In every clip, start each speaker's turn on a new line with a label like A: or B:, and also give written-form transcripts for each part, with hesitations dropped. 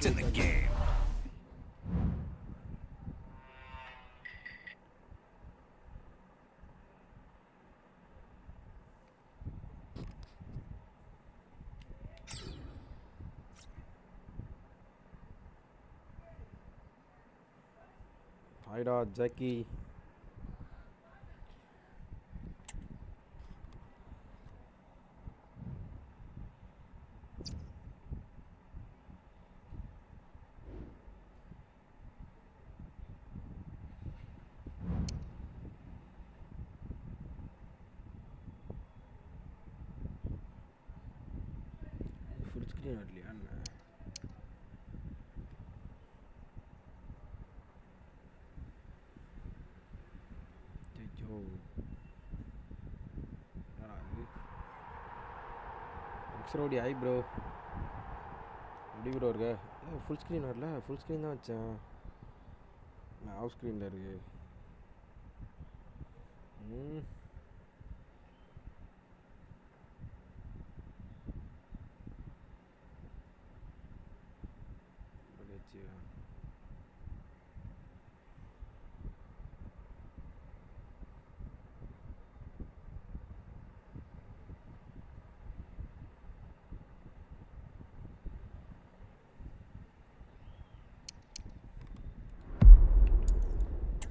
A: to the game.
B: Hi da, Jackie. Full screen வரலையா என்ன? ஐயோ என்னடா இது? எக்ஸ்ரோடி ஹை ப்ரோ, எப்படி ப்ரோ இருக்க? ஃபுல் ஸ்க்ரீன் வரல, ஃபுல் ஸ்க்ரீன் தான் வச்சேன், ஆஃப் ஸ்க்ரீனில் இருக்கு.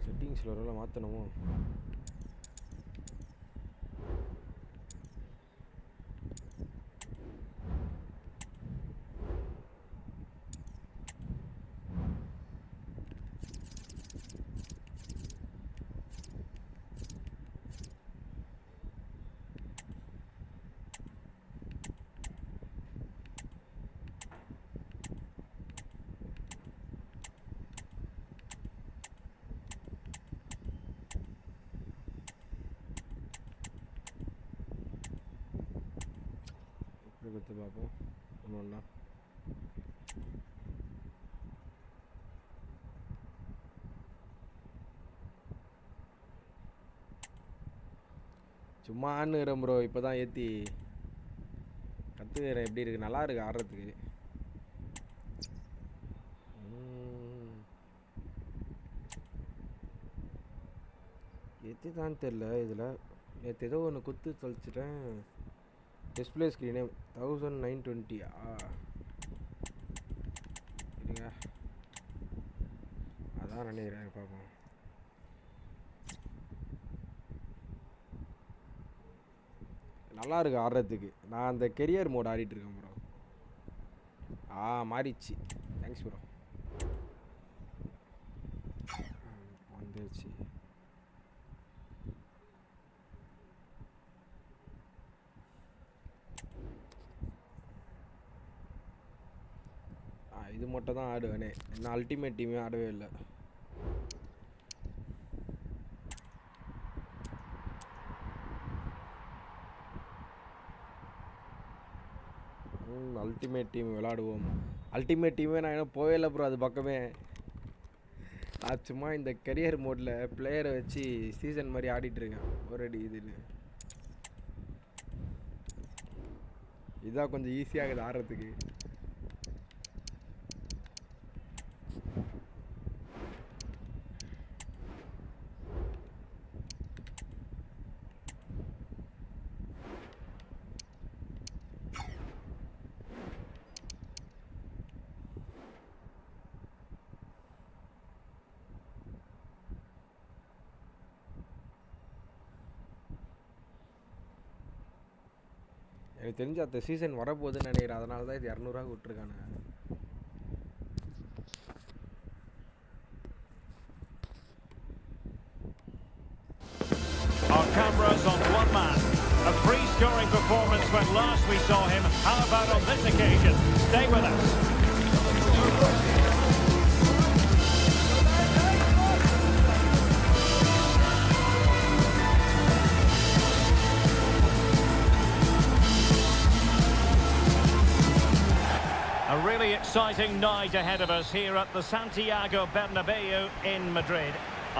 B: செட்டிங்ஸில் ஒரு வேலை மாற்றணுமோ? கொடுத்து பார்ப்போம் ஒன்று ஒன்றா. சும்மா ஆடுறேன் ப்ரோ, இப்போ தான் ஏற்றி கற்றுக்கிறேன். எப்படி இருக்குது? நல்லா இருக்குது ஆடுறதுக்கு. ஏற்றி தான் தெரில. இதில் நேற்று ஏதோ ஒன்று குத்து தொலைச்சிட்டேன். Display screen 1920. இருங்க, அதான் நினைக்கிறேன். பார்ப்போம். நல்லா இருக்கு ஆடுறதுக்கு. நான் அந்த கெரியர் மோட் ஆடிட்டுருக்கேன் ப்ரோ. மாறிடுச்சு. Thanks bro. வந்துச்சு. இது மட்டும் தான் ஆடுவேனே. நான் அல்டிமேட் டீமே ஆடவே இல்லை. அல்டிமேட் டீம் விளாடுவோம். அல்டிமேட் டீமே நான் என்ன போவே இல்லை ப்ரோ அது பக்கமே. நான் சும்மா இந்த கெரியர் மோடில் பிளேயரை வச்சு சீசன் மாதிரி ஆடிட்டுருக்கேன். ஒரேடி இதுன்னு இதான் கொஞ்சம் ஈஸியாகுது ஆடுறதுக்கு. எனக்கு தெரிஞ்ச அந்த சீசன் வரப்போகுதுன்னு நினைக்கிறேன். அதனால தான் இது 200 விட்டுருக்கானு.
C: Our cameras on one man. A free-scoring performance when last we saw him. How about on this occasion? Stay with us. A really exciting night ahead of us here at the Santiago Bernabeu in Madrid.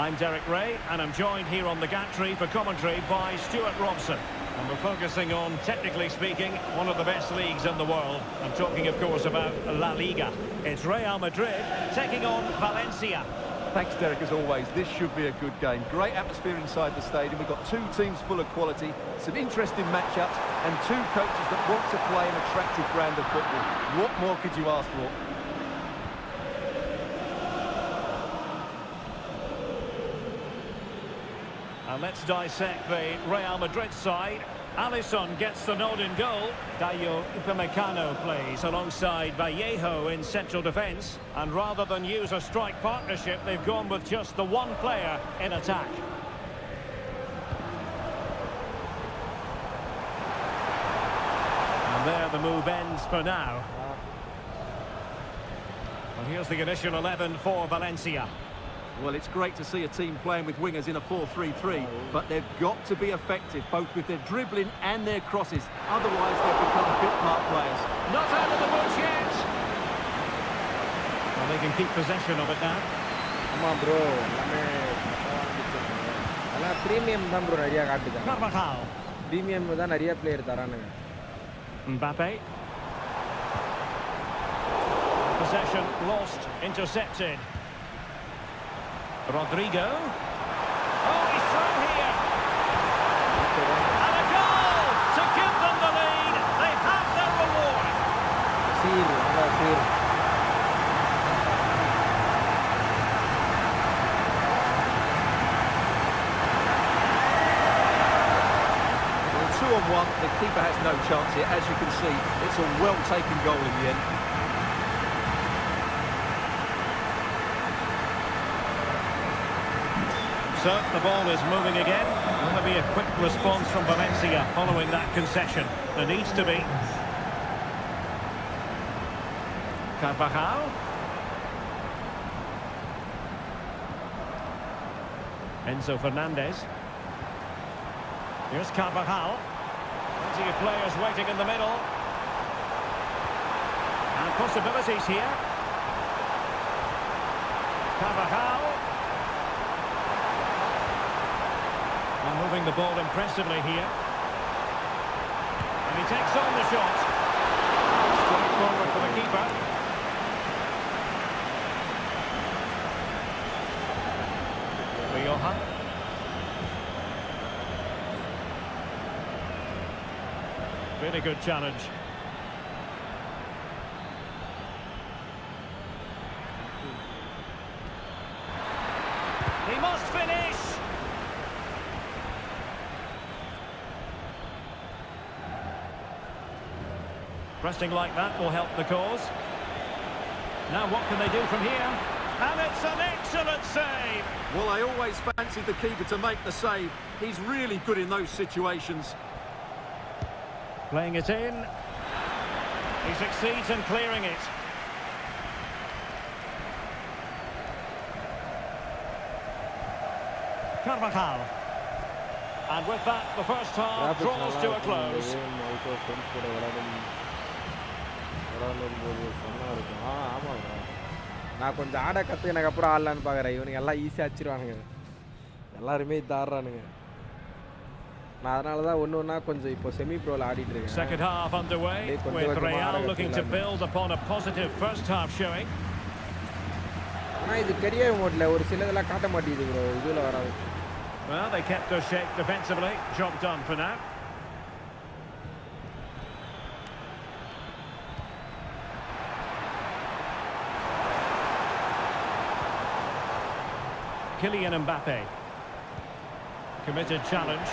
C: I'm Derek Ray, and I'm joined here on the gantry for commentary by Stuart Robson. And we're focusing on, technically speaking, one of the best leagues in the world. I'm talking, of course, about La Liga. It's Real Madrid taking on Valencia.
A: Thanks, Derek, as always. This should be a good game. Great atmosphere inside the stadium. We've got two teams full of quality, some interesting matchups, and two coaches that want to play an attractive brand of football. What more could you ask for?
C: And let's dissect the Real Madrid side. Alisson gets the nod in goal. Dayo Upamecano plays alongside Vallejo in central defence. And rather than use a strike partnership, they've gone with just the one player in attack. And there the move ends for now. Well, here's the initial 11 for Valencia.
A: Well, it's great to see a team playing with wingers in a 4-3-3, but they've got to be effective, both with their dribbling and their crosses. Otherwise, they'll become bit-part players.
C: Not out of the woods yet. Well, they can keep possession of it now.
B: Come on, bro. Premium தான் bro நிறைய காட்டுது.
C: Carvajal.
B: Premium தான் நிறைய player தரானுங்க.
C: Mbappe. Possession lost, intercepted. Rodrigo. Oh, he's through here. And a goal to give them the lead. They have their reward.
B: Feel.
A: Well, 2-on-1, the keeper has no chance here. As you can see, it's a well-taken goal in the end.
C: So, the ball is moving again. Will there be a quick response from Valencia following that concession? There needs to be. Carvajal. Enzo Fernandez. Here's Carvajal. Plenty of players waiting in the middle. And possibilities here. Carvajal. Moving the ball impressively here. And he takes on the shot. Straight forward for the keeper. Rioja. Really good challenge. He must finish. Pressing like that will help the cause. Now what can they do from here? And it's an excellent save!
A: Well, I always fancied the keeper to make the save. He's really good in those situations.
C: Playing it in. He succeeds in clearing it. Carvajal. And with that, the first half draws to a close.
B: நான் கொஞ்சம் ஆட கற்றுக்கினக்கு அப்புறம் ஆடலான்னு பார்க்குறேன். இவனுங்க எல்லாம் ஈஸியாக அடிச்சிருவானுங்க. எல்லாருமே தாடுறானுங்க. நான் அதனால தான் ஒன்று கொஞ்சம் இப்போ செமி ப்ரோவில் ஆடிட்டு இருக்கேன்.
C: Second half underway with Real looking to build upon a positive first half showing.
B: ஆனால் இது கரியர் மோட்ல ஒரு சிலதெல்லாம் காட்ட மாட்டேங்குது ப்ரோ. இதில் வராது.
C: Well, they kept their shape defensively. Job done for now. Kylian Mbappe. Committed challenge.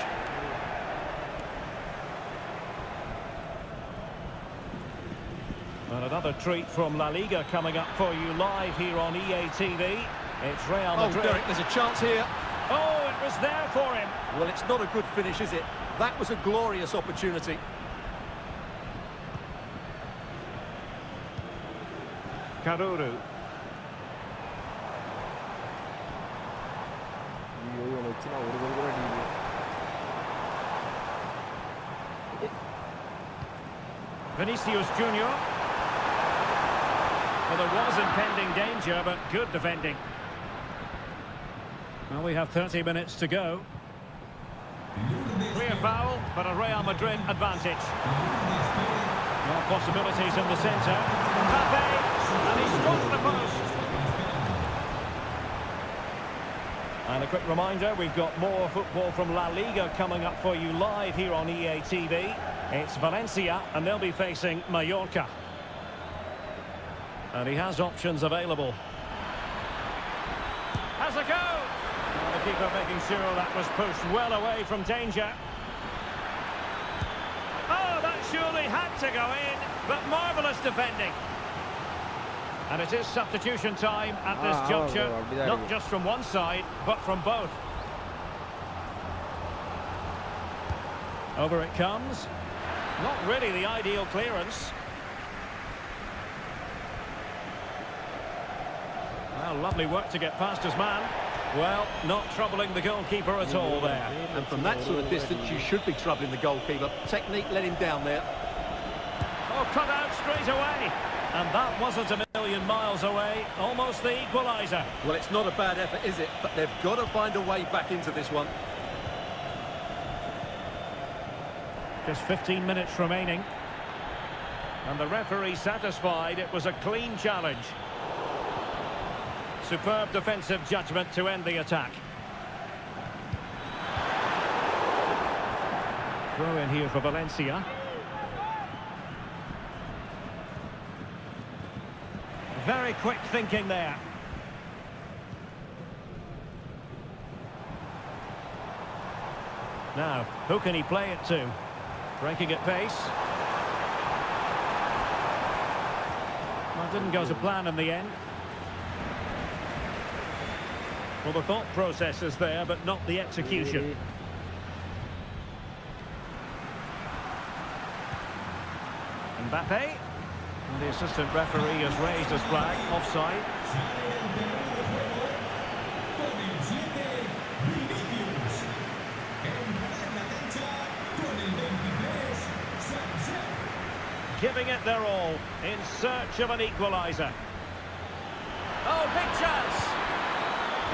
C: And another treat from La Liga coming up for you live here on EA TV. It's Real Madrid.
A: Oh, Derek, there's a chance here.
C: Oh, it was there for him.
A: Well, it's not a good finish, is it? That was a glorious opportunity.
C: Karuru. Vinicius Junior. Well, there was impending danger, but good defending. Well, we have 30 minutes to go. Clear clear foul, but a Real Madrid advantage. More possibilities in the centre. Mbappe, and he struck the post. And a quick reminder, we've got more football from La Liga coming up for you live here on EA TV. It's Valencia, and they'll be facing Mallorca. And he has options available. Has a go! And the keeper making sure that was pushed well away from danger. Oh, that surely had to go in, but marvellous defending. And it is substitution time at this juncture, not just from one side, but from both. Over it comes. Not really the ideal clearance. Well, lovely work to get past his man. Well, not troubling the goalkeeper at all there.
A: And from that sort of distance, you should be troubling the goalkeeper. Technique let him down there.
C: Oh, cut out straight away. And that wasn't a million miles away. Almost the equaliser.
A: Well, it's not a bad effort, is it? But they've got to find a way back into this one.
C: Just 15 minutes remaining. And the referee satisfied it was a clean challenge. Superb defensive judgment to end the attack. Throw in here for Valencia. Very quick thinking there. Now, who can he play it to? Breaking at pace. Well, didn't go to plan in the end. Well, the thought process is there, but not the execution. Mbappe. And the assistant referee has raised his flag. Offside. Giving it their all in search of an equaliser. Oh, big chance!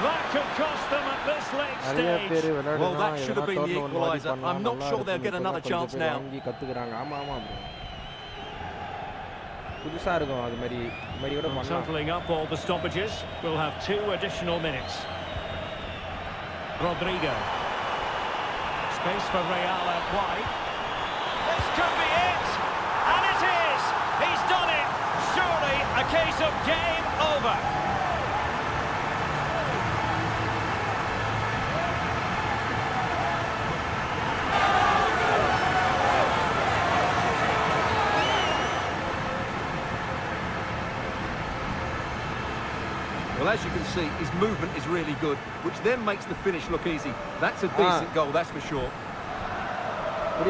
C: That could cost them at this late stage.
A: Well, that should have been the equaliser. I'm not sure they'll get another chance now.
C: Totaling up all the stoppages, we'll have 2 additional minutes. Rodrigo. Space for Real out wide. This could be it! And it is! He's done it! Surely a case of game over.
A: Well, as you can see, his movement is really good, which then makes the finish look easy. That's a decent goal, that's for sure.
C: And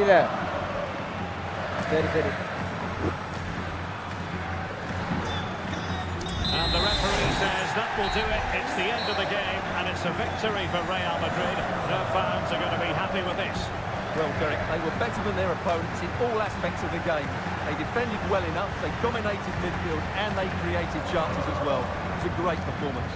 C: the referee says that will do it. It's the end of the game, and it's a victory for Real Madrid. No fans are going to be happy with this.
A: Well, Derek, they were better than their opponents in all aspects of the game. They defended well enough, they dominated midfield, and they created chances as well. It was a great performance.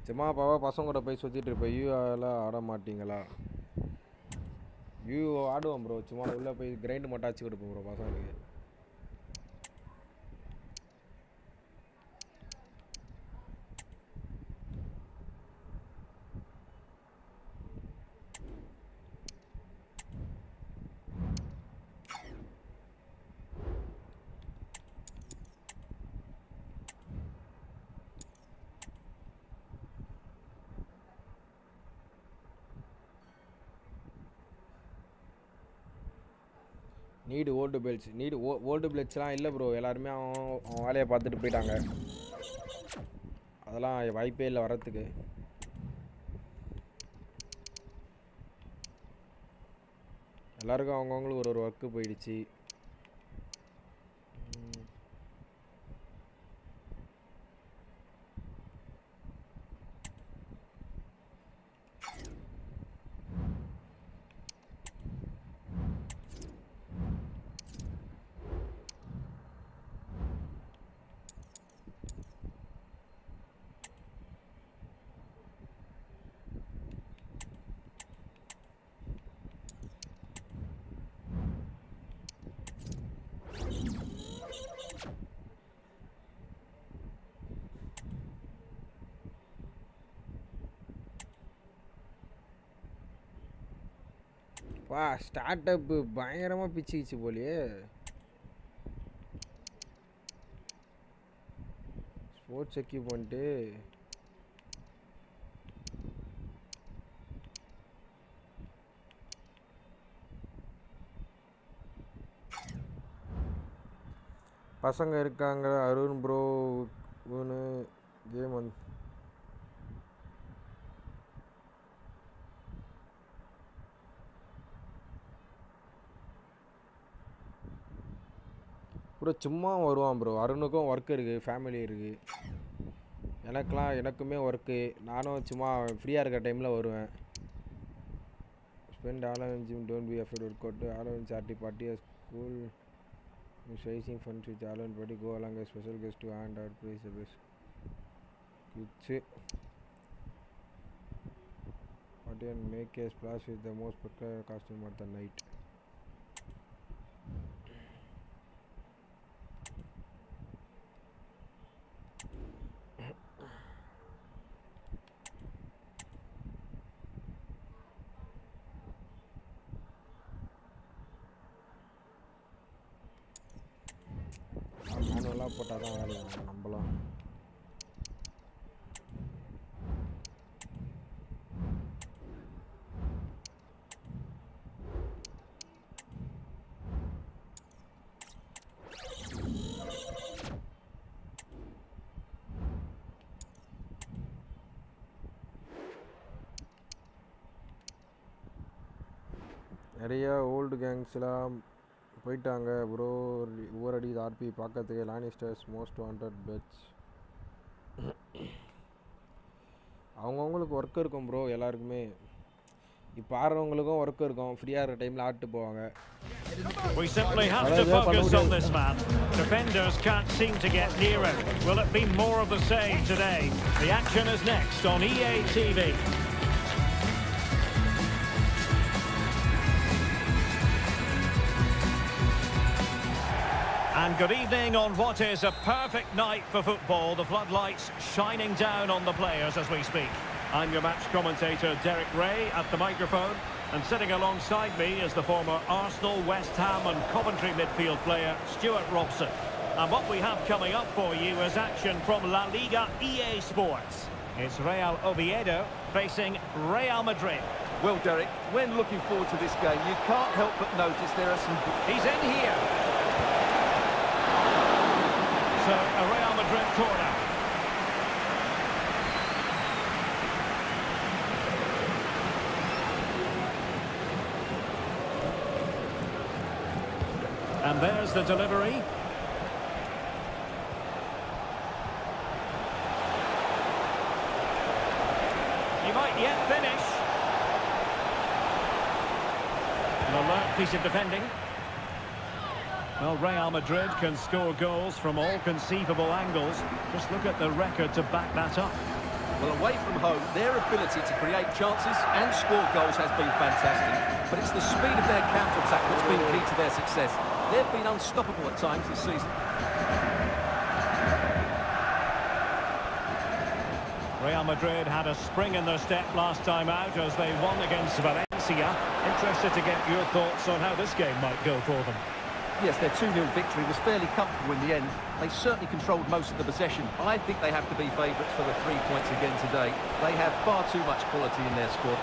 B: சும்மா பாவா பசங்க கூட போய் சுற்றிட்டு இருப்பேன் யூஎல்லாம் ஆட மாட்டீங்களா you ஆடுவோம் bro சும்மா உள்ளே போய் கிரைண்ட் மட்டும் அடிச்சு கொடுப்போம் ப்ரோ பசங்களுக்கு need old belts need old பெல்ட்ஸ்லாம் இல்லை ப்ரோ எல்லாருமே அவன் வேலையை பார்த்துட்டு போயிட்டாங்க அதெல்லாம் வாய்ப்பே இல்லை வரத்துக்கு எல்லாருக்கும் அவங்கவுங்களுக்கு ஒரு ஒர்க்கு போயிடுச்சு பா ஸ்டார்ட் அப் பயங்கரமா பிச்சிச்சு போலியே. ஸ்போர்ட்ஸ் எக்யூப்மெண்ட் பசங்க இருக்காங்க. அருண் ப்ரோ கேம் வந்து ப்ரோ சும்மா வருவான் ப்ரோ. அருணுக்கும் ஒர்க் இருக்குது, ஃபேமிலி இருக்குது. எனக்குமே ஒர்க்கு. நானும் சும்மா ஃப்ரீயாக இருக்க டைமில் வருவேன். Spend all gym don't be afraid work out all charity party school raising funds with all party go along special guest to hand out prize best kids party and make a splash with the most bigger costume at the night. மேனுவலாக போட்டால் தான் வேலை நம்பலாம். நிறைய old கேங்ஸ்லாம் போயிட்டாங்க bro. ஓவரடி RB பார்க்கறதுக்கு Lannisters most wanted pets. அவங்கவுங்களுக்கு work இருக்கும் ப்ரோ. எல்லாருக்குமே இப்போ ஆடுறவங்களுக்கும் ஒர்க் இருக்கும். ஃப்ரீயாக இருக்கிற டைமில் ஆட்டு போவாங்க.
C: We simply have to focus on this man. Defenders can't seem to get near him. Will it be more of the same today? The action is next on EA TV. And good evening on what is a perfect night for football. The floodlights shining down on the players as we speak. I'm your match commentator Derek Ray at the microphone, and sitting alongside me is the former Arsenal, West Ham and Coventry midfield player Stuart Robson. And what we have coming up for you is action from La Liga EA Sports. It's Real Oviedo facing Real Madrid.
A: Well, Derek, when looking forward to this game, you can't help but notice there are some...
C: He's in here. So, a Real Madrid corner. And there's the delivery. He might yet finish. An alert piece of defending. Well, Real Madrid can score goals from all conceivable angles. Just look at the record to back that up.
A: Well, away from home, their ability to create chances and score goals has been fantastic. But it's the speed of their counter-attack that's been key to their success. They've been unstoppable at times this season.
C: Real Madrid had a spring in their step last time out as they won against Valencia. Interested to get your thoughts on how this game might go for them.
A: Yes, their 2-0 victory was fairly comfortable in the end. They certainly controlled most of the possession. I think they have to be favourites for the 3 points again today. They have far too much quality in their squad.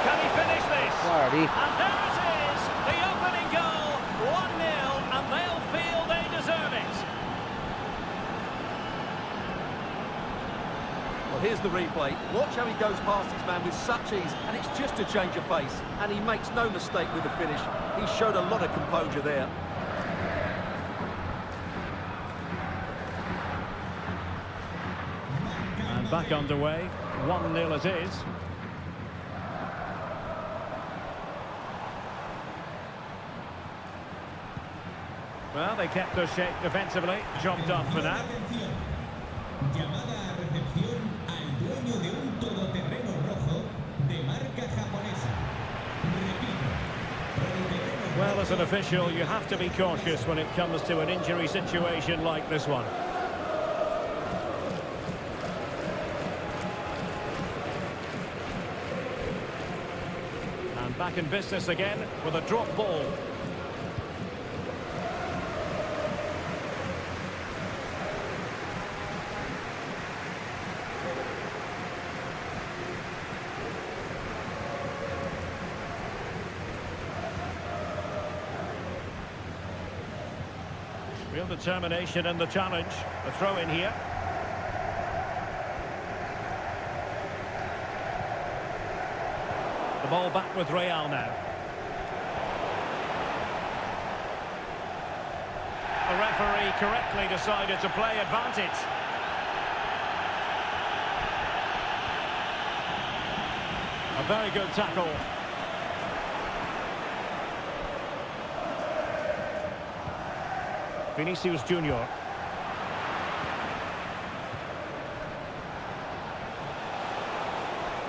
C: Can he finish this?
B: Sorry.
C: And there it is, the opening goal, 1-0, and they'll feel they deserve it.
A: Well, here's the replay. Watch how he goes past his man with such ease, and it's just a change of pace. And he makes no mistake with the finish. He showed a lot of composure there.
C: And back underway, 1-0 it is. Well, they kept their shape defensively, job done for now.
D: Llamada a recepción al dueño de un todoterreno rojo de marca japonesa. Repito, todoterreno.
C: Well, as an official, you have to be cautious when it comes to an injury situation like this one. back in business again with a drop ball. Real determination in the challenge. A throw in here. The ball back with Real now. The referee correctly decided to play advantage. A very good tackle. Vinicius Junior.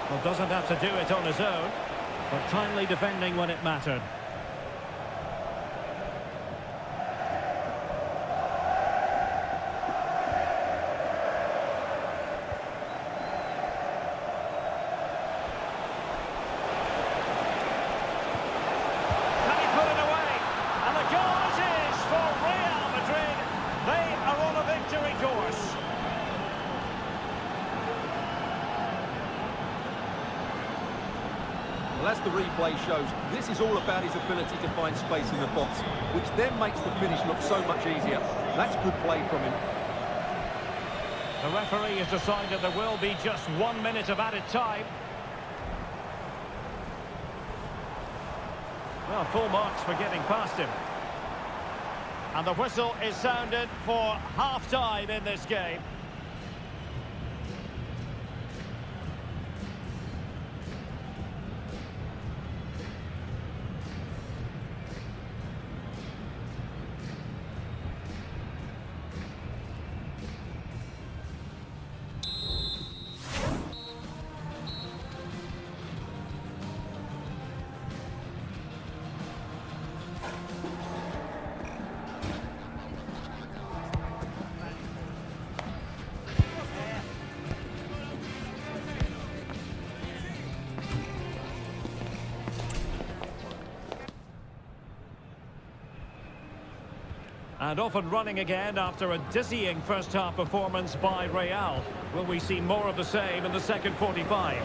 C: Well, doesn't have to do it on his own, but timely defending when it mattered. Can he put it away? And the goal it is for Real Madrid. They are on a victory course.
A: Well, as the replay shows, this is all about his ability to find space in the box, which then makes the finish look so much easier. That's good play from him.
C: The referee has decided there will be just 1 minute of added time. Well, full marks for getting past him. And the whistle is sounded for half-time in this game. And off and running again after a dizzying first-half performance by Real. Will we see more of the same in the second 45?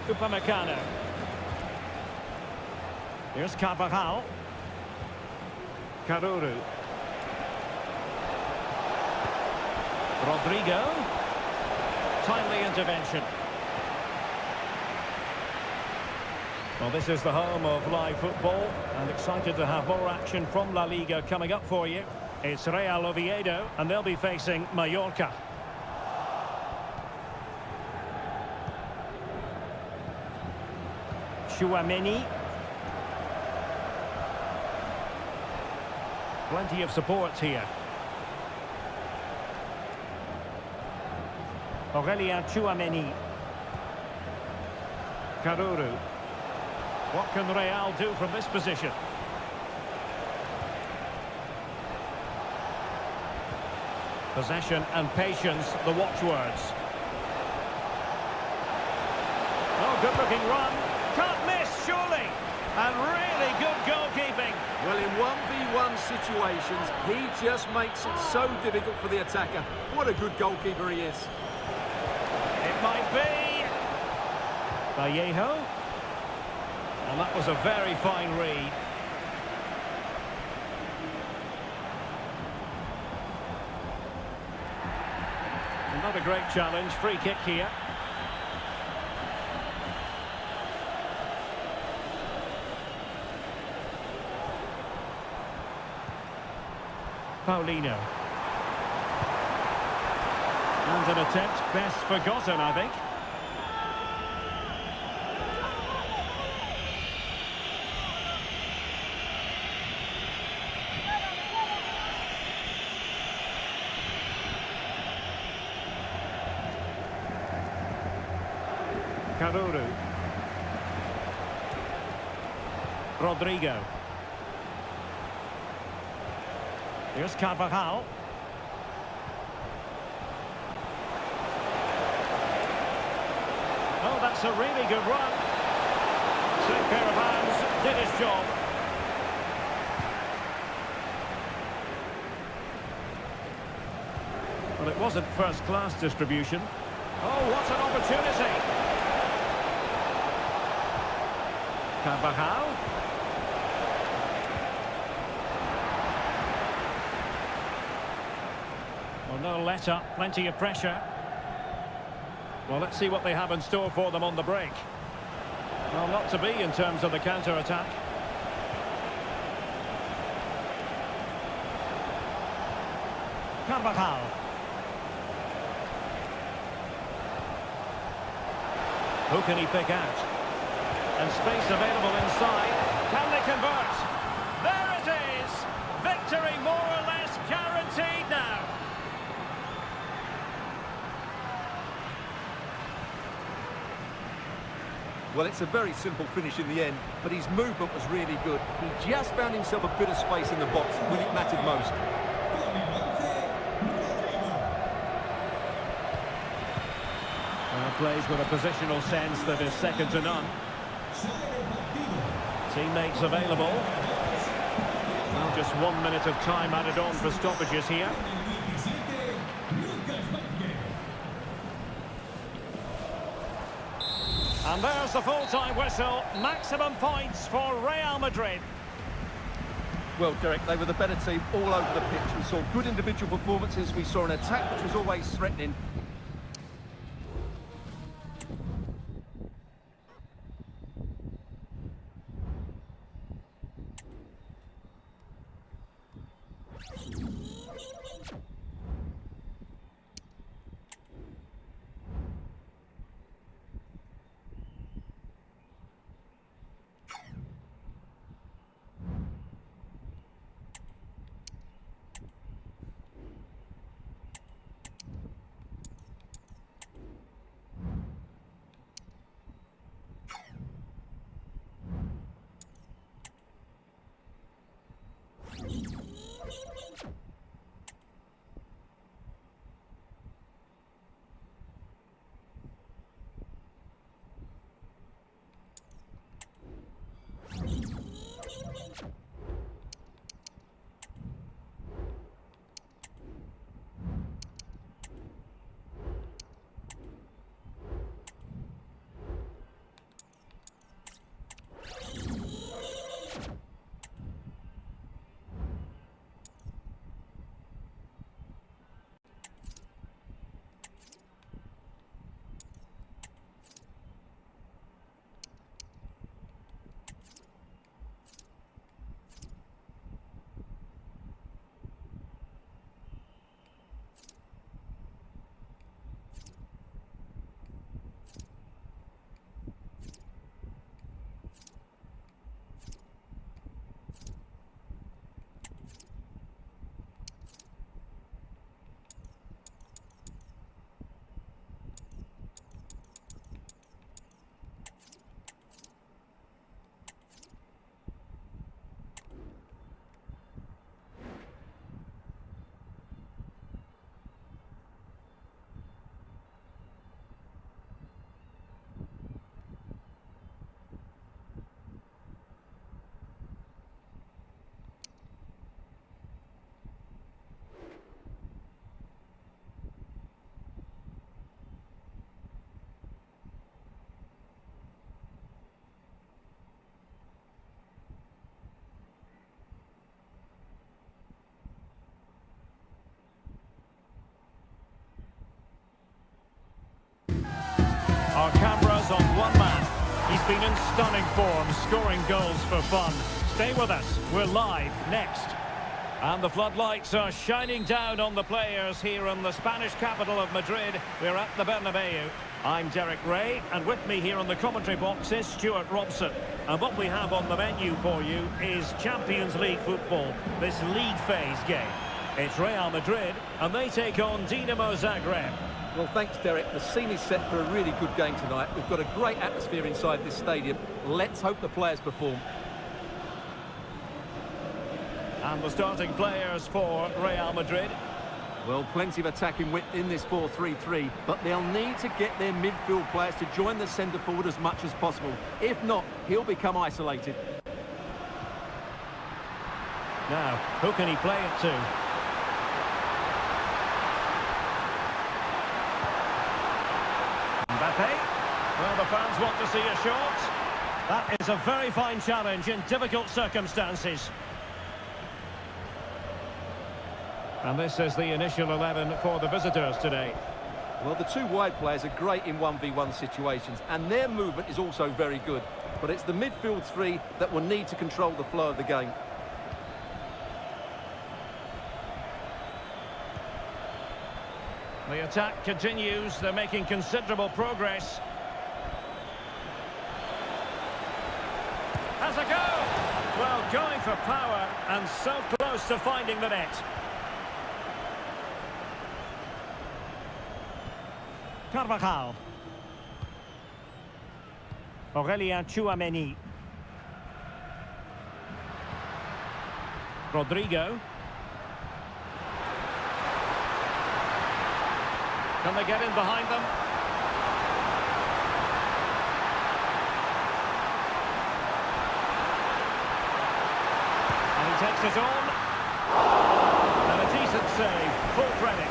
C: Upamecano. Here's Carvajal. Caruru. Rodrigo. Timely intervention. Well, this is the home of live football, and excited to have more action from La Liga coming up for you. It's Real Oviedo, and they'll be facing Mallorca. Tchouaméni. Plenty of support here. Aurélien Tchouaméni. Caruru. What can Real do from this position? Possession and patience, the watchwords. Oh, good-looking run. Can't miss, surely. And really good goalkeeping.
A: Well, in 1v1 situations, he just makes it so difficult for the attacker. What a good goalkeeper he is.
C: It might be Vallejo. And that was a very fine read. Another great challenge, free kick here. Paulino. And an attempt best forgotten, I think. Caruru. Rodrigo. Here's Carvajal. Oh, that's That's a really good run. Same pair of hands did his job. Well, it wasn't first-class distribution. Oh, what an opportunity! Carvajal. Well, no let-up, plenty of pressure. Well, let's see what they have in store for them on the break. Well, not to be in terms of the counter-attack. Carvajal. Who can he pick out? And space available inside. Can they convert? There it is! Victory more or less guaranteed now.
A: Well, it's a very simple finish in the end, but his movement was really good. He just found himself a bit of space in the box when it mattered most.
C: Plays with a positional sense that is second to none. Teammates available. Well, just 1 minute of time added on for stoppages here. And there's the full-time whistle. Maximum points for Real Madrid.
A: Well, Derek, they were the better team all over the pitch. We saw good individual performances. We saw an attack which was always threatening.
C: Our cameras on one man. He's been in stunning form, scoring goals for fun. Stay with us. We're live next. And the floodlights are shining down on the players here in the Spanish capital of Madrid. We're at the Bernabeu. I'm Derek Ray, and with me here on the commentary box is Stuart Robson. And what we have on the menu for you is Champions League football, this league phase game. It's Real Madrid, and they take on Dinamo Zagreb.
A: Well, thanks, Derek. The scene is set for a really good game tonight. We've got a great atmosphere inside this stadium. Let's hope the players perform.
C: And the starting players for Real Madrid.
A: Well, plenty of attacking width in this 4-3-3, but they'll need to get their midfield players to join the centre forward as much as possible. If not, he'll become isolated.
C: Now, who can he play it to? Mbappe. Well, the fans want to see a shot. That is a very fine challenge in difficult circumstances. And this is the initial 11 for the visitors today.
A: Well, the two wide players are great in 1v1 situations, and their movement is also very good. But it's the midfield three that will need to control the flow of the game.
C: The attack continues. They're making considerable progress. Has a go! Well, going for power and so close to finding the net. Carvajal. Aurelien Tchouameni. Rodrigo. Can they get in behind them? And he takes it on. And a decent save. Full credit.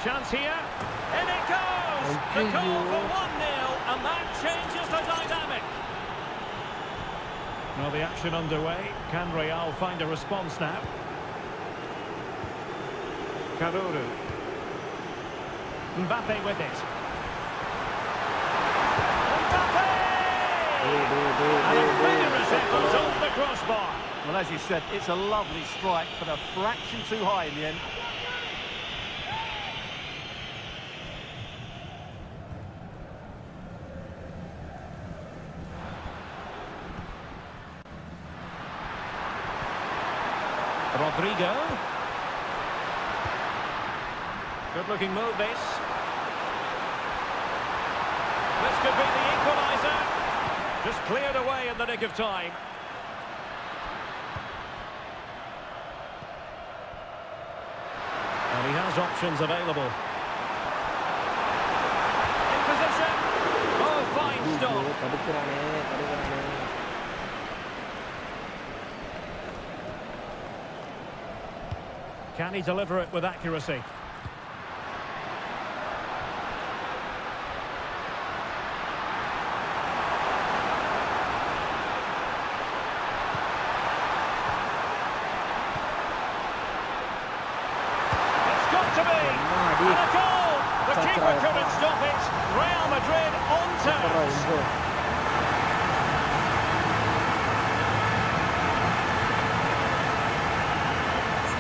C: Chance here. In it goes! The goal for 1-0, and that changes the dynamic. Well, the action underway. Can Real find a response now? Karuru. Mbappe with it. Mbappe! And a vigorous effort off the crossbar.
A: Well, as you said, it's a lovely strike, but a fraction too high in the end.
C: Rodrigo. Good looking move this. This could be the equaliser. Just cleared away in the nick of time. And he has options available. In position. Oh, fine stop. Can he deliver it with accuracy? It's got to be! And a goal! The keeper couldn't stop it. Real Madrid on terms.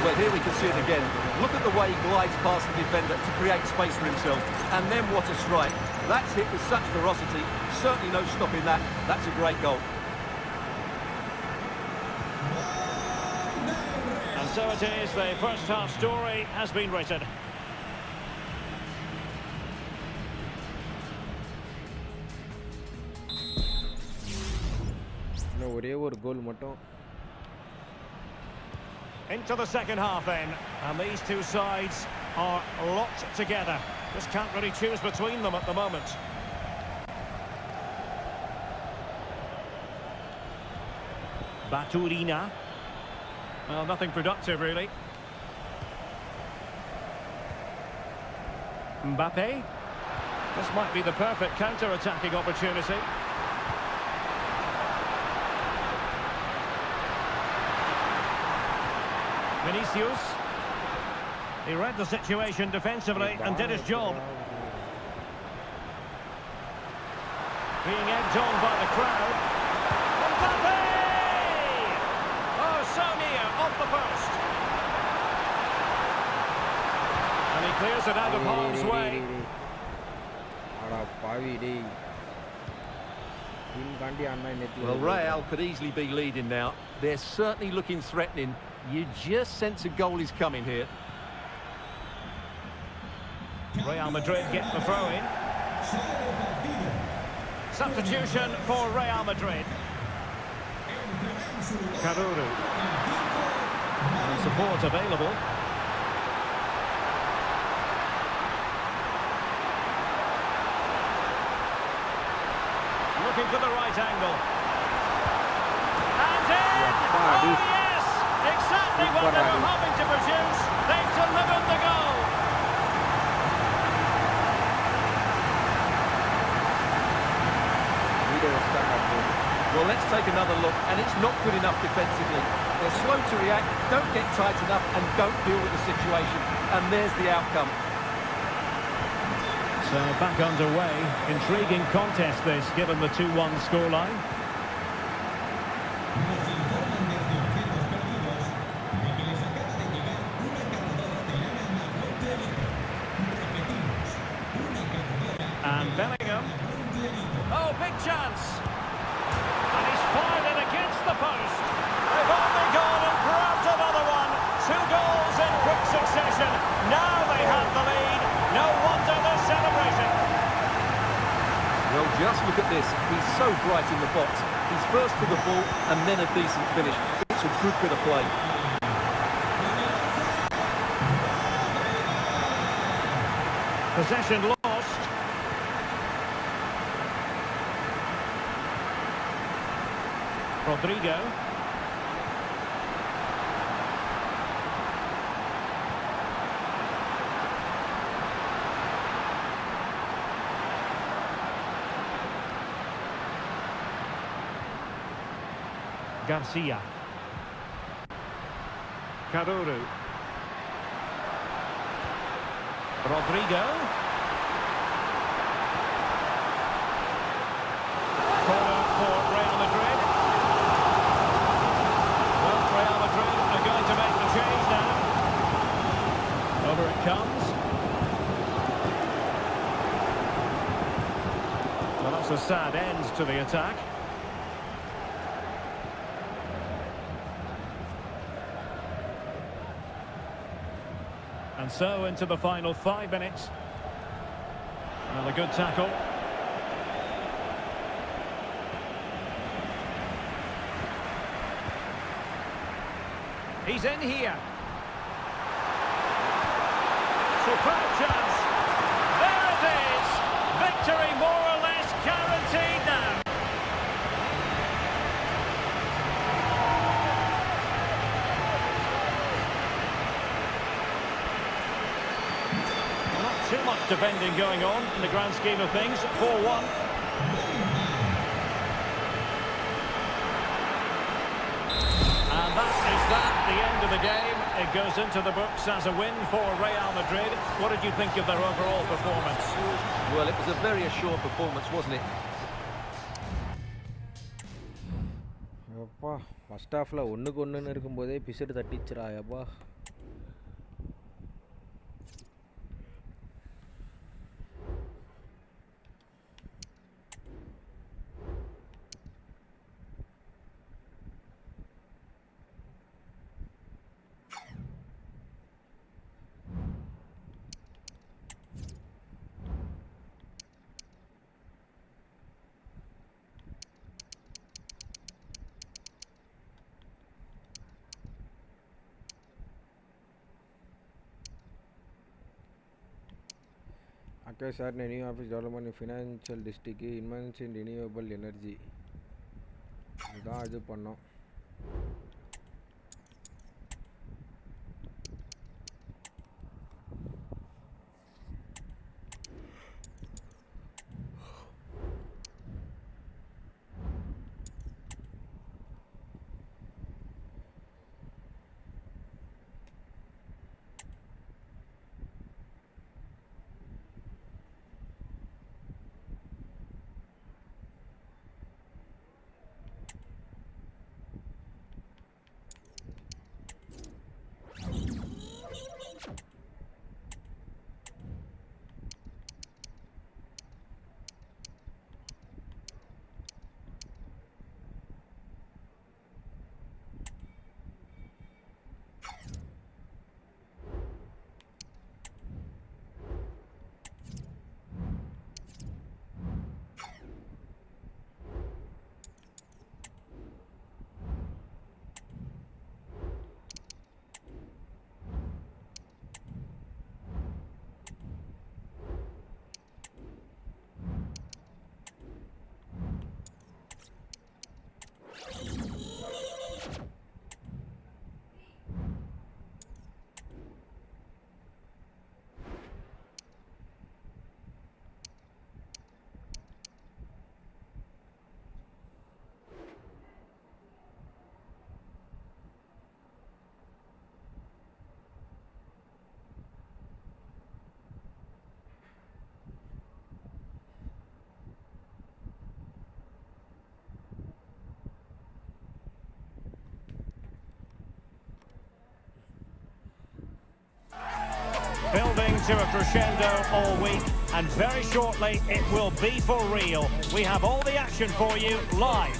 A: Well, here we can see it again. Look at the way he glides past the defender to create space for himself. And then what a strike. That's hit with such ferocity. Certainly no stopping that. That's a great goal.
C: And so it is. The first half story has been written.
B: ஒரே ஒரு கோல் மட்டும்.
C: Into the second half then, and these two sides are locked together. Just can't really choose between them at the moment. Baturina. Well, nothing productive really. Mbappe. This might be the perfect counter-attacking opportunity. Vinicius. He read the situation defensively and did his job. Being egged on by the crowd. Mbappe! Oh, so near, off the post. And he clears it out of harm's way.
A: Well, Real could easily be leading now. They're certainly looking threatening. You just sense a goal is coming here.
C: Real Madrid get the throw in.
D: Sale partido.
C: Substitution for Real Madrid.
D: Entrará en su lugar
C: Karuru.
D: el 5.
C: Support available. Looking for the right angle. And in! Oh yes! Exactly what they were hoping to produce. They've delivered the goal.
A: Well, let's take another look, and it's not good enough defensively. They're slow to react, don't get tight enough, and don't deal with the situation. And there's the outcome.
C: So back underway. Intriguing contest this, given the 2-1 scoreline.
D: Nos informan desde objetos perdidos de que les acaba de llegar una cargadora de lana Mboard Elite. Repetimos, una cargadora
C: And Bellingham.
D: Mboard Elite.
C: Oh, big chance. And he's fired it against the post. They've only gone and grabbed another one. 2 goals in quick succession. Now they have the lead. No wonder they're celebrating.
A: Well, just look at this. He's so bright in the box. He's first to the ball, and then a decent finish. It's a good bit of play.
C: Possession lost. Rodrigo. Garcia. Karuru. Rodrigo. Corner for Real Madrid. Well, Real Madrid are going to make the change now. Over it comes. Well, that's a sad end to the attack. And so into the final 5 minutes. Well, a good tackle. He's in here. Superb chance. There it is. Victory more or less guaranteed now. Too much defending going on in the grand scheme of things. 4-1. And that is the end of the game. It goes into the books as a win for Real Madrid. What did you think of their overall performance?
A: Well, it was a very assured performance, wasn't it?
B: அப்பா first ஹாஃபில் ஒன்றுக்கு ஒன்றுன்னு இருக்கும்போதே பிசடு தட்டிச்சுரா அப்பா. Okay, sir, new office development in financial district, investments in renewable energy. இதான் இது பண்ணோம்.
C: to a crescendo all week, and very shortly it will be for real. We have all the action for you live.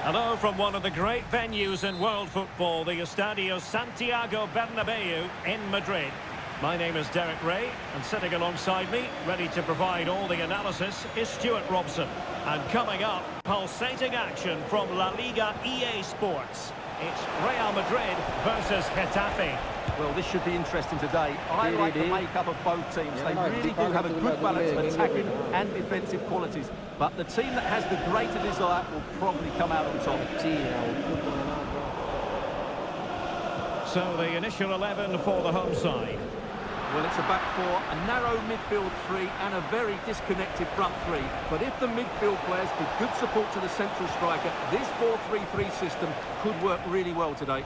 C: Hello from one of the great venues in world football, the Estadio Santiago Bernabeu in Madrid. My name is Derek Ray, and sitting alongside me, ready to provide all the analysis, is Stuart Robson. And coming up, pulsating action from La Liga EA Sports. It's Real Madrid versus Getafe.
A: Well, this should be interesting today. I like the makeup of both teams. They really do have a good balance of attacking and defensive qualities. But the team that has the greater desire will probably come out on top.
C: So the initial 11 for the home side.
A: Well, it's a back four, a narrow midfield three and a very disconnected front three. But if the midfield players give good support to the central striker, this 4-3-3 system could work really well today.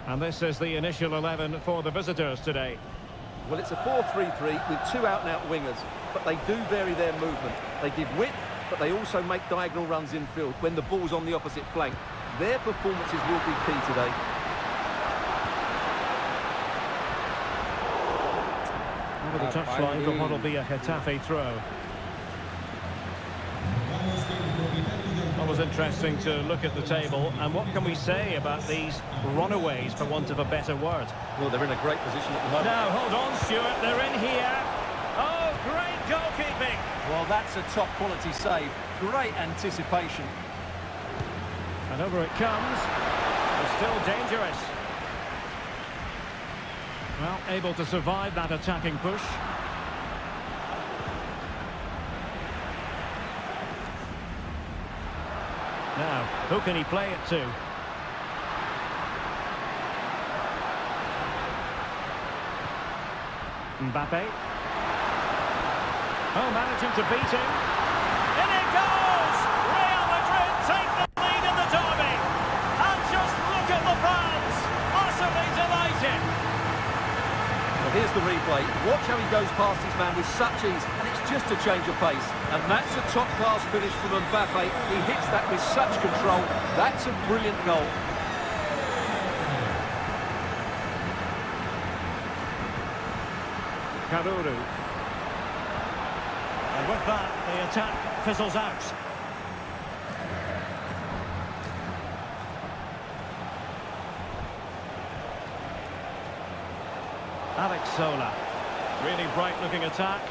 C: And this is the initial 11 for the visitors today.
A: Well, it's a 4-3-3 with two out-and-out wingers, but they do vary their movement. They give width, but they also make diagonal runs infield when the ball's on the opposite flank. Their performances will be key today.
C: Over the touchline for what will be a Getafe throw. It was interesting to look at the table, and what can we say about these runaways, for want of a better word?
A: Well, they're in a great position at the moment.
C: Now, hold on, Stuart, they're in here. Oh, great goalkeeping.
A: Well, that's a top-quality save. Great anticipation.
C: And over it comes. It's still dangerous. Well, able to survive that attacking push. Now, who can he play it to? Mbappe. Oh, managing to beat him. In it goes! Real Madrid take the lead in the derby. And just look at the fans. Utterly delighted.
A: Well, here's the replay. Watch how he goes past his man with such ease, and it's just a change of pace. And that's a top-class finish from Mbappe. He hits that with such control. That's a brilliant goal.
C: Karuru. And with that, the attack fizzles out. Alex Sola. Really bright-looking attack.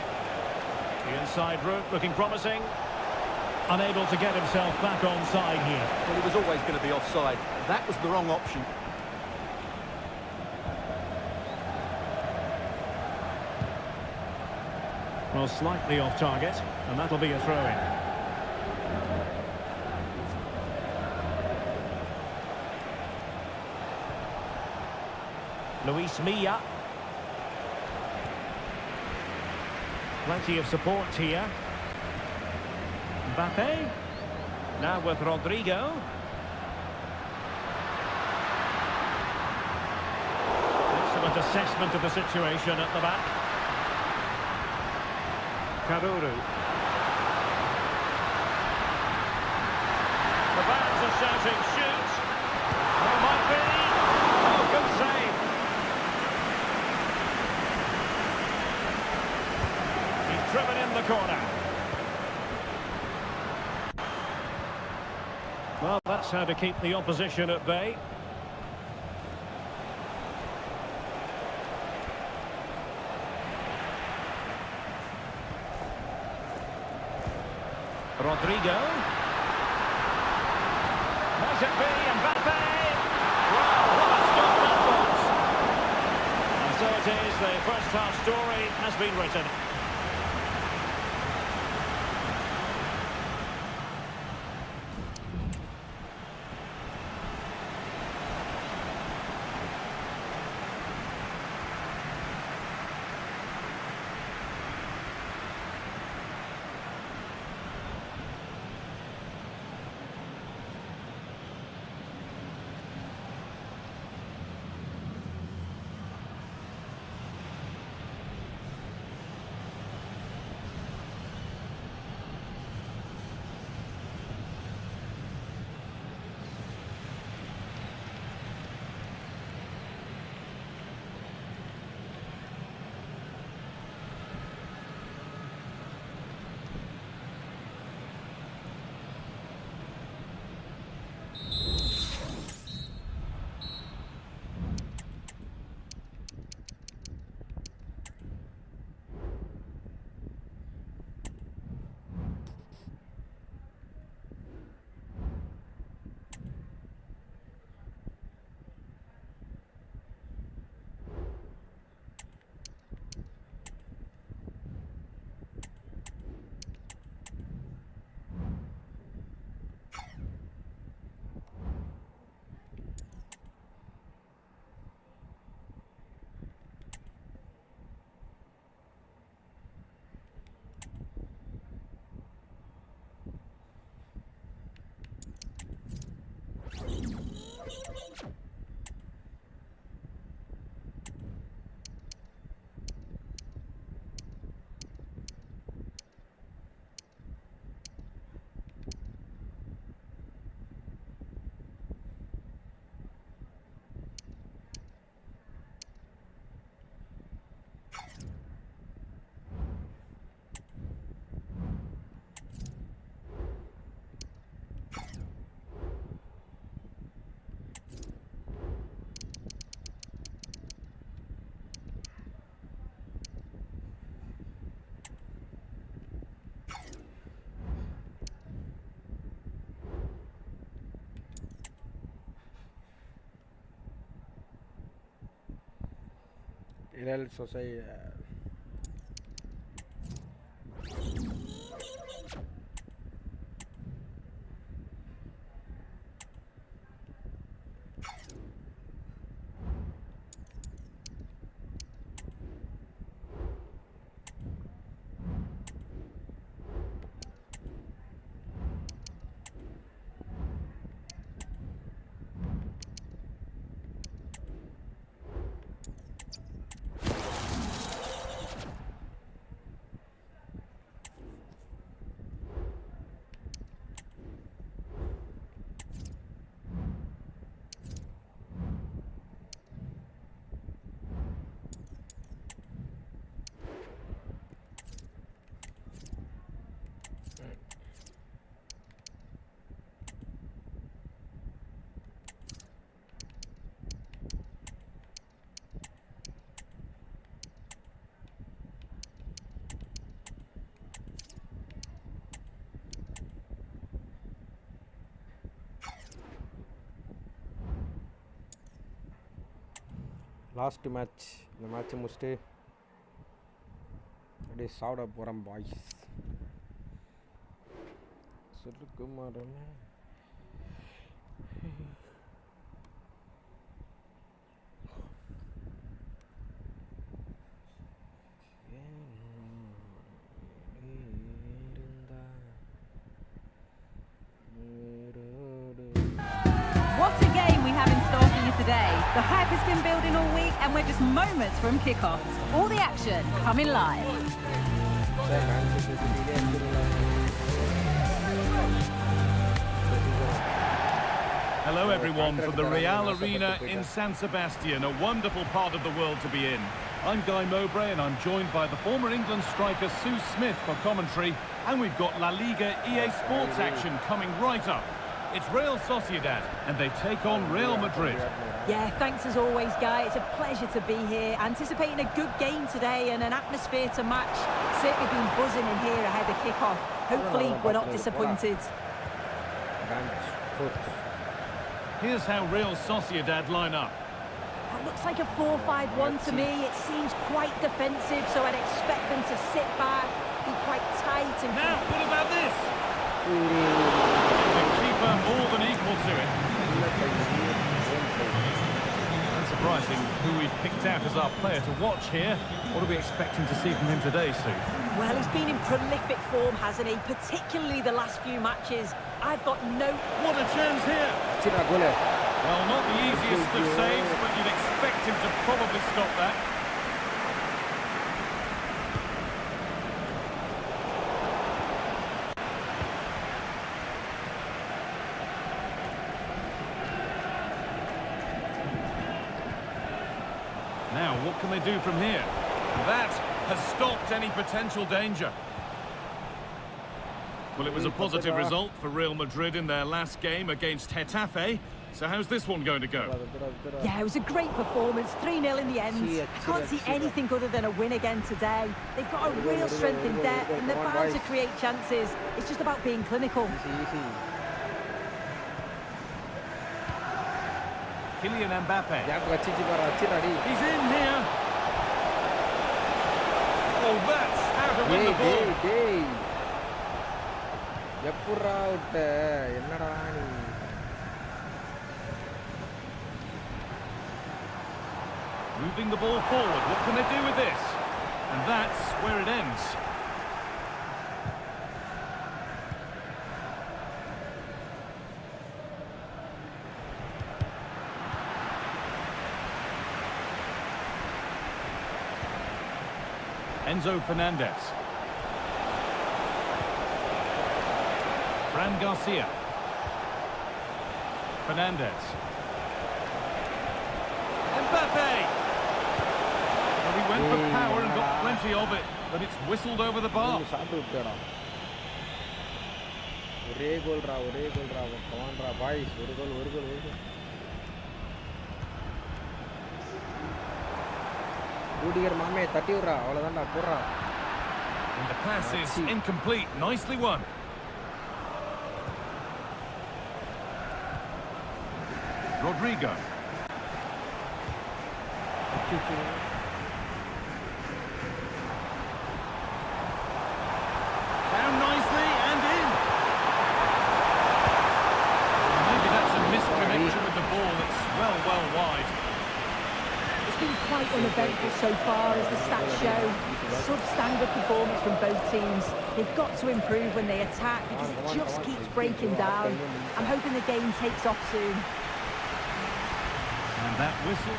C: The inside route looking promising. Unable to get himself back onside here.
A: Well, he was always going to be offside. That was the wrong option.
C: Well, slightly off target, and that'll be a throw-in. Luis Milla. Plenty of support here. Mbappe. Now with Rodrigo. Excellent assessment of the situation at the back. Karuru. The fans are shouting, shoot! Oh, might be! Oh, good save! He's driven in the corner. Well, that's how to keep the opposition at bay. Rodrigo. Might it be Mbappe? Wow, what a stop that was! And so it is, the first half story has been written.
B: Real Society. Last match, இந்த மேட்ச்சை முடிச்சுட்டு அப்படியே சாப்பிட போகிறேன் boys. சொல்லுக்கு மாறமே
E: What a game we have in store for you today. The hype has been building all week and we're just moments from kickoff. All the action coming live.
C: Hello everyone from the Real Arena in San Sebastian, a wonderful part of the world to be in. I'm Guy Mowbray and I'm joined by the former England striker Sue Smith for commentary, and we've got La Liga EA Sports action coming right up. It's Real Sociedad and they take on Real Madrid.
E: Yeah, thanks as always, Guy. It's a pleasure to be here. Anticipating a good game today and an atmosphere to match. Certainly been buzzing in here ahead of kick-off. Hopefully we're not disappointed.
C: Here's how Real Sociedad line up.
E: That looks like a 4-5-1 to me. It seems quite defensive, so I'd expect them to sit back, be quite tight and...
C: Now, what about this? The keeper more than equal to it. Unsurprising who we've picked out as our player to watch here. What are we expecting to see from him today, Sue?
E: Well, he's been in prolific form, hasn't he? Particularly the last few matches. I've got no...
C: What a chance here! Well, not the easiest of saves, but you'd expect him to probably stop that. Now, what can they do from here? That has stopped any potential danger. Well, it was a positive result for Real Madrid in their last game against Getafe. So how's this one going to go?
E: Yeah, it was a great performance, 3-0 in the end. I can't see anything other than a win again today. They've got a real strength in depth and they're bound to create chances. It's just about being clinical.
C: Kylian Mbappe. He's in here. Oh, that's how to win the ball. Moving the ball forward, what can they do with this? And that's where it ends. Enzo Fernandez. Fran Garcia. Fernandez. Mbappe! Well, he went for power and got plenty of it, but it's whistled over the bar. And the pass is incomplete. Nicely won. Rodrigo.
E: quite uneventful so far, as the stats show. Substandard performance from both teams. They've got to improve when they attack because it just keeps breaking down. I'm hoping the game takes off soon.
C: And that whistle.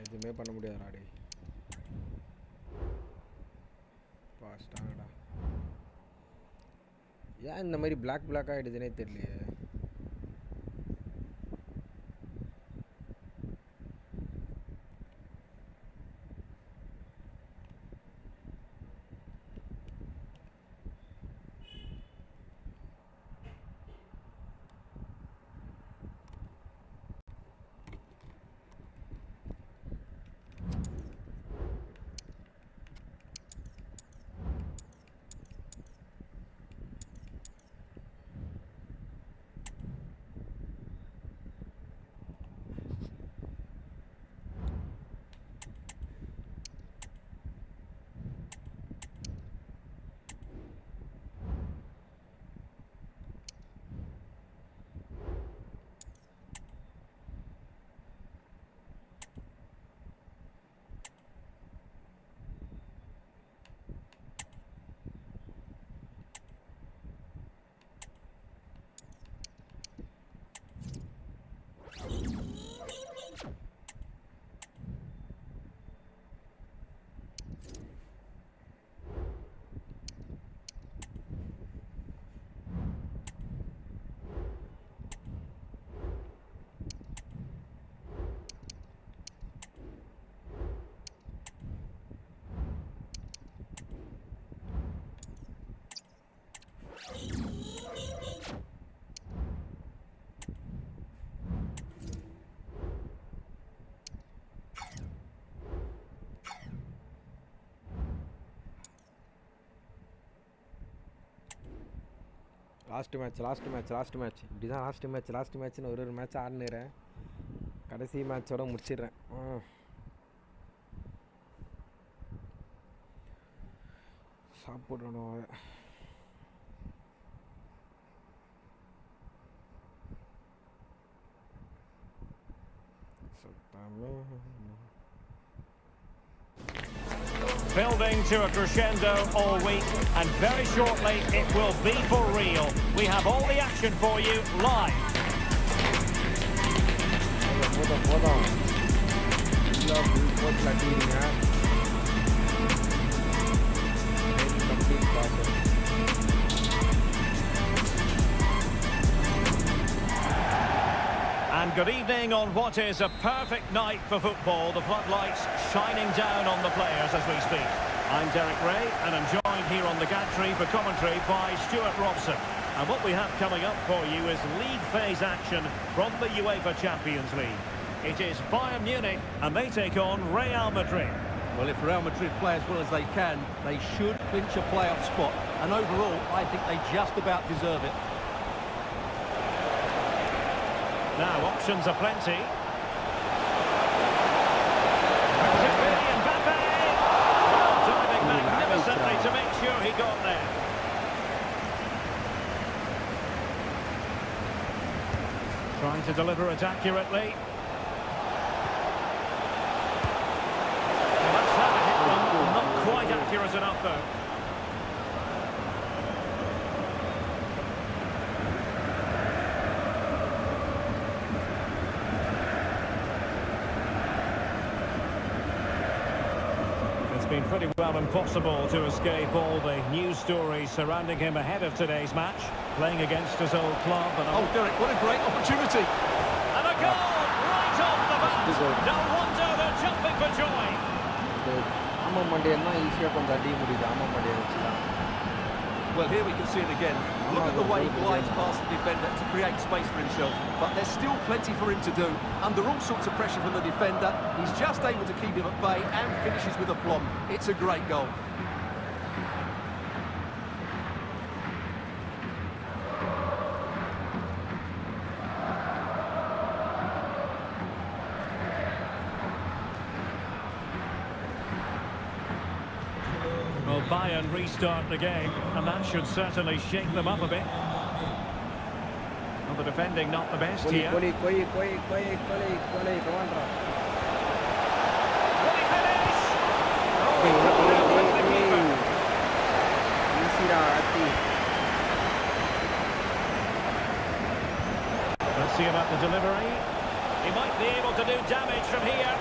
B: எதுவுமே பண்ண முடியாதுடா டேய். பாஸ்டாங்கடா. ஏன் இந்த மாதிரி black ஆகிடுதுன்னே தெரியலையே. Last match இப்படி தான் லாஸ்ட் மேட்ச்னு ஒரு மேட்ச் ஆடினுறேன். கடைசி மேட்சோட முடிச்சிடுறேன். சாப்பிடணும்.
C: Building to a crescendo all week, and very shortly it will be for real. We have all the action for you live. And good evening on what is a perfect night for football. The floodlights shining down on the players as we speak. I'm Derek Ray, and I'm joined here on the gantry for commentary by Stuart Robson. And what we have coming up for you is league phase action from the UEFA Champions League. It is Bayern Munich, and they take on Real Madrid.
A: Well, if Real Madrid play as well as they can, they should clinch a playoff spot. And overall, I think they just about deserve it.
C: Now, options are plenty. Diving magnificently to make sure he got there. Trying to deliver it accurately. Well, that's how to hit one. Not quite accurate enough, though. Been pretty well impossible to escape all the news stories surrounding him ahead of today's match, playing against his old club. And
A: oh, Derek, what a great opportunity!
C: And a goal right off the bat. No wonder they're jumping for joy.
A: Well, here we can see it again. Look at the way he glides past the defender to create space for himself. But there's still plenty for him to do. Under all sorts of pressure from the defender, he's just able to keep him at bay and finishes with aplomb. It's a great goal.
C: Well, Bayern restart the game, and that should certainly shake them up a bit. Well, the defending not the best here.
B: Koli, come on,
C: Will he finish? Let's see about the delivery. He might be able to do damage from here.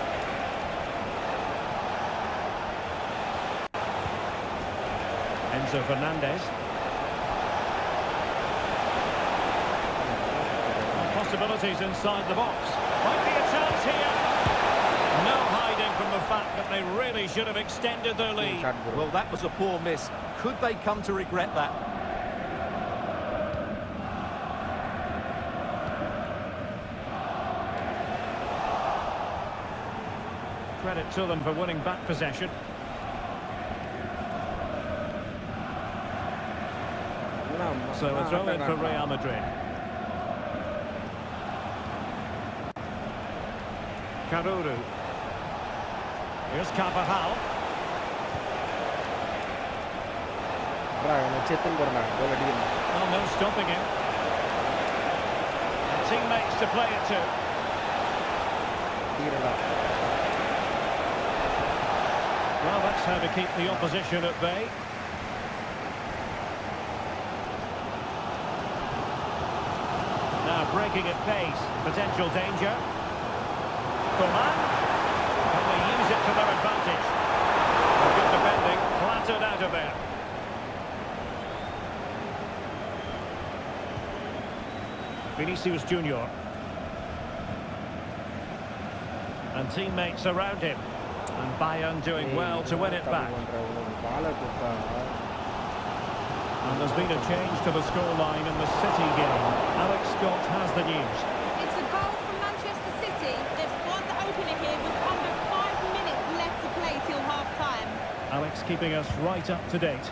C: Enzo Fernandez. Possibilities inside the box. Might be a chance here. No hiding from the fact that they really should have extended their lead.
A: Well, that was a poor miss. Could they come to regret that?
C: Credit to them for winning back possession. So a throw in for Real Madrid. Karuru. Here's Carvajal. Oh, no stopping him. And teammates to play it to. Well, that's how to keep the opposition at bay. Now breaking at pace, potential danger. Coman, can they use it to their advantage? Good defending, clattered out of there. Vinicius Junior. And teammates around him. And Bayern doing well to win it back. And there's been a change to the scoreline in the City game. Alex Scott has the news.
F: It's a goal from Manchester City. They've scored the opener here with under 5 minutes left to play till half-time.
C: Alex keeping us right up to date.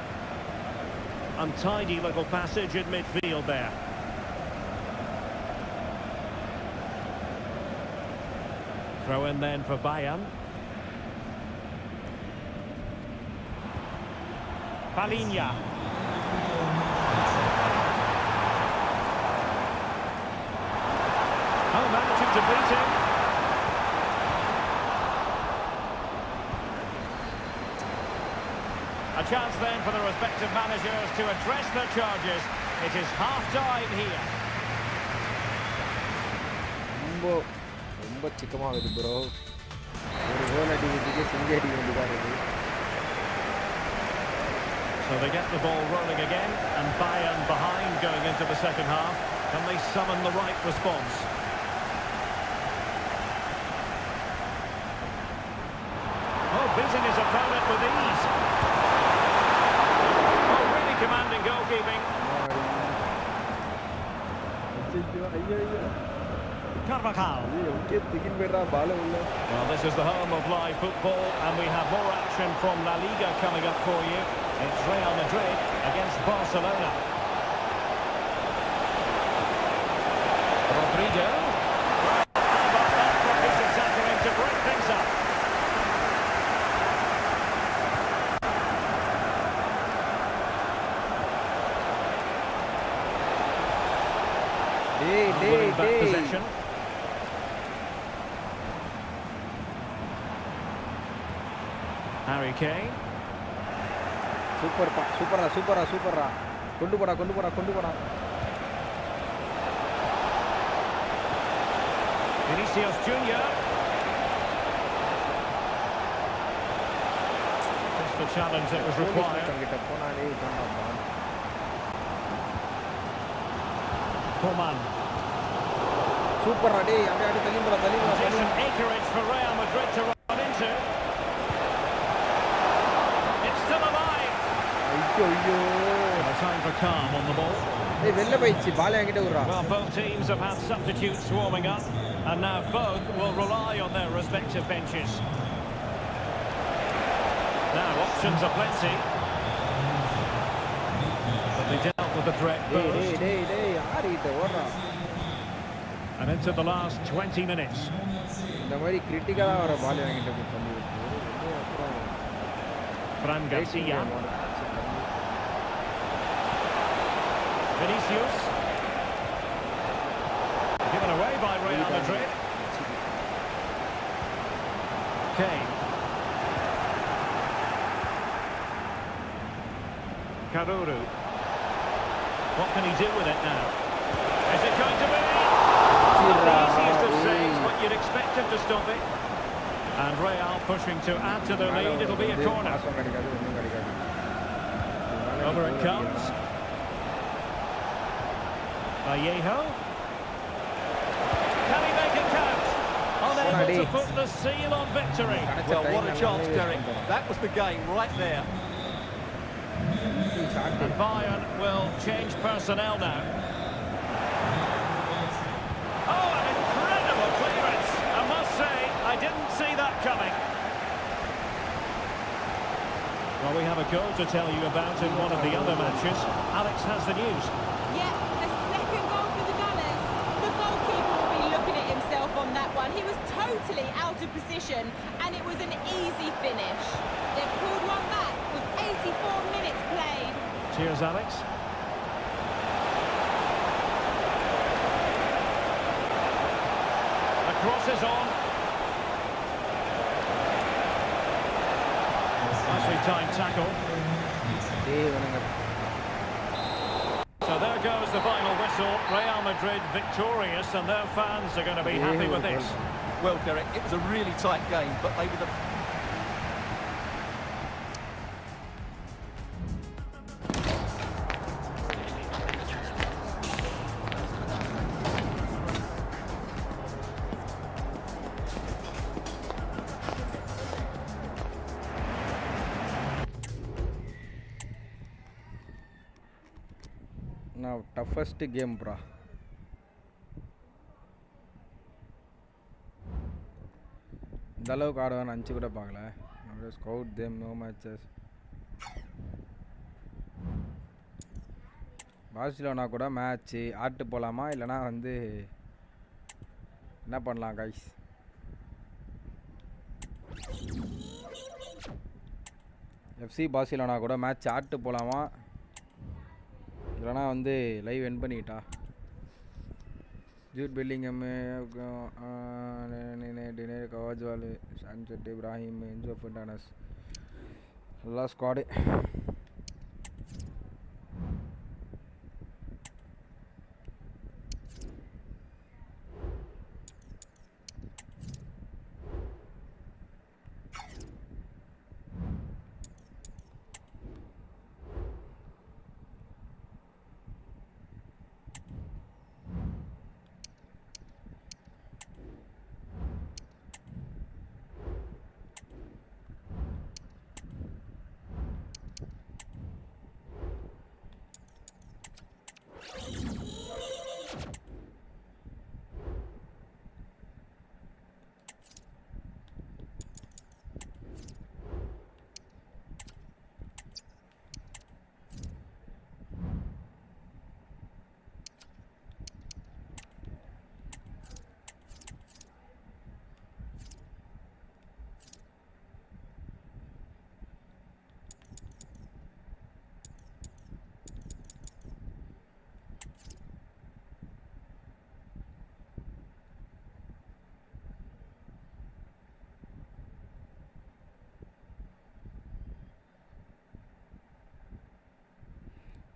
C: Untidy little passage in midfield there. Throw in then for Bayern. Palinha. Oh, managing to beat him. A chance then for the respective managers to address their charges. It is half-time here. So they get the ball rolling again, and Bayern behind going into the second half. Can they summon the right response? Oh, beating his opponent with ease. Oh, really commanding goalkeeping. Carvajal. Well, this is the home of live football, and we have more action from La Liga coming up for you. It's Real Madrid against Barcelona. Rodrigo. How about that from his attacking to break things up? Winning back possession. Harry Kane.
B: Super. Kondu poda.
C: Vinicius Junior. Just the challenge that was required. Coman.
B: Super
C: Some acreage for Real Madrid to run into. It's still alive. The time rather calm on the ball.
B: ஏய் வெல்ல போயிச்சு பால் என்கிட்ட விடுறா.
C: Well, both teams have had substitutes warming up, and now both will rely on their respective benches. Now options are plenty, but they dealt with the threat first.
B: டேய் யாரிட்ட ஓடுறா.
C: And into the last 20 minutes.
B: இந்த மாதிரி கிரிட்டிக்கலா வர பால் என்கிட்ட கொடுத்து அப்புறம்
C: Fran Garcia. Vinicius. Given away by Real Madrid. Kane. Karuru. What can he do with it now? Is it going to be? Not the easiest of saves, but you'd expect him to stop it. And Real pushing to add to their lead. It'll be a corner. Over it comes. Vallejo. Can he make it count? Unable to put the seal on victory.
A: Well, what a chance, Derek. That was the game right there.
C: And Bayern will change personnel now. Oh, an incredible clearance. I must say, I didn't see that coming. Well, we have a goal to tell you about in one of the other matches. Alex has the news.
F: Yeah, a second goal for the Gunners. The goalkeeper will be looking at himself on that one. He was totally out of position, and it was an easy finish. They've pulled one back with 84 minutes played.
C: Cheers, Alex. The cross is on. Nicely timed tackle. So there goes the final whistle. Real Madrid victorious, and their fans are going to be happy with this.
A: Well, Derek, it was a really tight game, but they were the...
B: Now toughest game bro. இந்த அளவுக்கு ஆடுவான்னு நினச்சி கூட பார்க்கல. Scout them no matches. Barcelona கூட match ஆட்டு போகலாமா இல்லைனா வந்து என்ன பண்ணலாம் கைஸ்? எஃப்சி பார்சிலோனா கூட மேட்ச் ஆட்டு போகலாமா இல்லைனா வந்து லைவ் என் பண்ணிக்கிட்டா? ஜூட் பெல்லிங்கம், டினர், கவாஜ்வால், சன்செட், இப்ராஹிம், என்ஜோ ஃபெர்னாண்டஸ் எல்லா ஸ்குவாடு.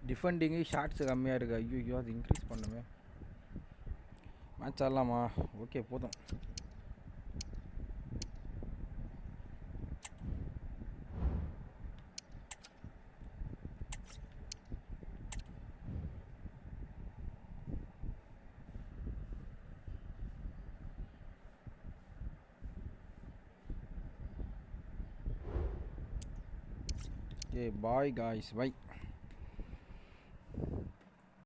B: டிஃபெண்டிங்கு ஷார்ட்ஸு கம்மியாக இருக்குது. ஐயோ அது இன்க்ரீஸ் பண்ணுமே. மேட்ச் ஆடலாமா? ஓகே போதும். Okay, bye guys, bye.